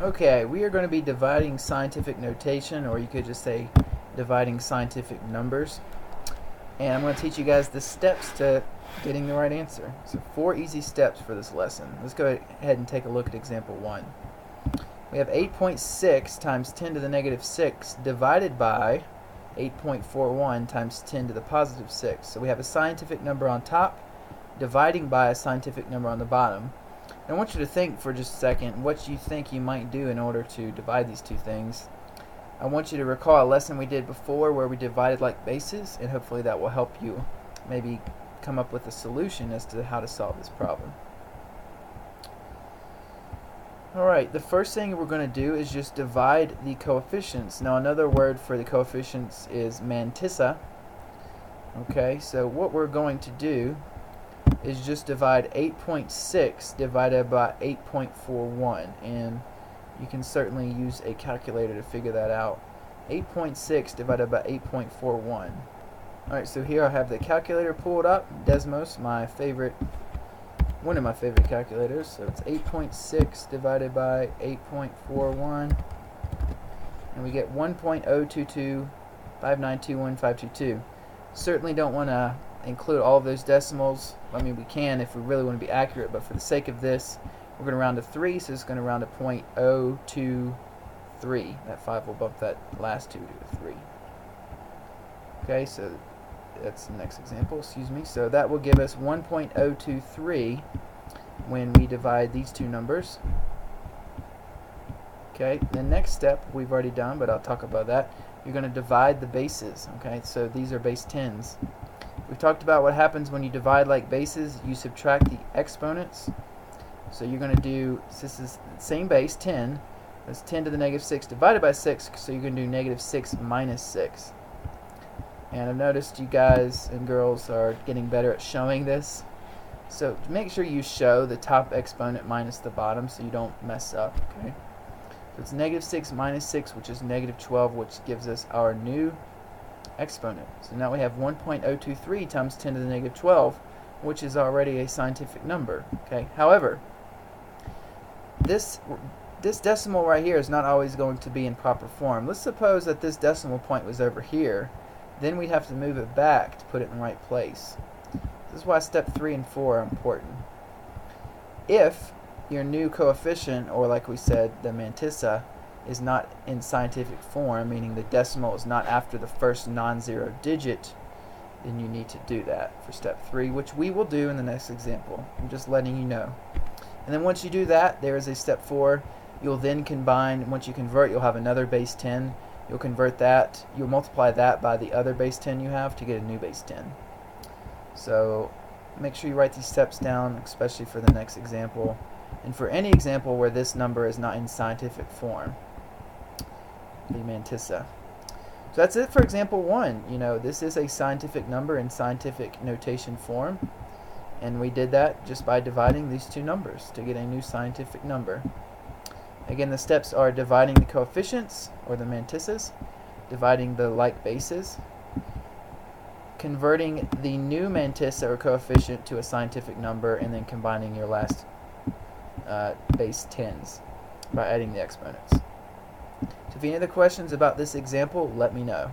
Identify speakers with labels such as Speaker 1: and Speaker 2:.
Speaker 1: Okay, we are going to be dividing scientific notation, or you could just say dividing scientific numbers. And I'm going to teach you guys the steps to getting the right answer. So 4 easy steps for this lesson. Let's go ahead and take a look at example 1. We have 8.6 times 10 to the negative 6 divided by 8.41 times 10 to the positive 6. So we have a scientific number on top dividing by a scientific number on the bottom. I want you to think for just a second what you think you might do in order to divide these two things. I want you to recall a lesson we did before where we divided like bases, and hopefully that will help you maybe come up with a solution as to how to solve this problem. Alright, the first thing we're going to do is just divide the coefficients. Now another word for the coefficients is mantissa. Okay, so what we're going to do is just divide 8.6 divided by 8.41, and you can certainly use a calculator to figure that out. 8.6 divided by 8.41. Alright, so here I have the calculator pulled up, Desmos, one of my favorite calculators. So it's 8.6 divided by 8.41, and we get 1.022592152. Certainly don't want to include all of those decimals. I mean, we can if we really want to be accurate, but for the sake of this, we're going to round to 3, so it's going to round to 0.023. That 5 will bump that last 2 to a 3. Okay, so that's the next example, excuse me. So that will give us 1.023 when we divide these two numbers. Okay, the next step we've already done, but I'll talk about that. You're going to divide the bases. Okay, so these are base 10s. We've talked about what happens when you divide like bases. You subtract the exponents. So you're going to do, this is the same base, 10. That's 10 to the negative 6 divided by 6, so you're going to do negative 6 minus 6. And I've noticed you guys and girls are getting better at showing this. So make sure you show the top exponent minus the bottom so you don't mess up. Okay. So it's negative 6 minus 6, which is negative 12, which gives us our new exponent. So now we have 1.023 times 10 to the negative 12, which is already a scientific number. Okay. However, this decimal right here is not always going to be in proper form. Let's suppose that this decimal point was over here. Then we'd have to move it back to put it in the right place. This is why step 3 and 4 are important. If your new coefficient, or like we said, the mantissa, is not in scientific form, meaning the decimal is not after the first non-zero digit, then you need to do that for step 3, which we will do in the next example. I'm just letting you know. And then once you do that, there is a step 4. You'll then combine, once you convert, you'll have another base 10. You'll convert that, you'll multiply that by the other base 10 you have to get a new base 10. So make sure you write these steps down, especially for the next example, and for any example where this number is not in scientific form, the mantissa. So that's it for example 1. You know, this is a scientific number in scientific notation form, and we did that just by dividing these two numbers to get a new scientific number. Again, the steps are dividing the coefficients, or the mantissas, dividing the like bases, converting the new mantissa or coefficient to a scientific number, and then combining your last base 10s by adding the exponents. So if you have any other questions about this example, let me know.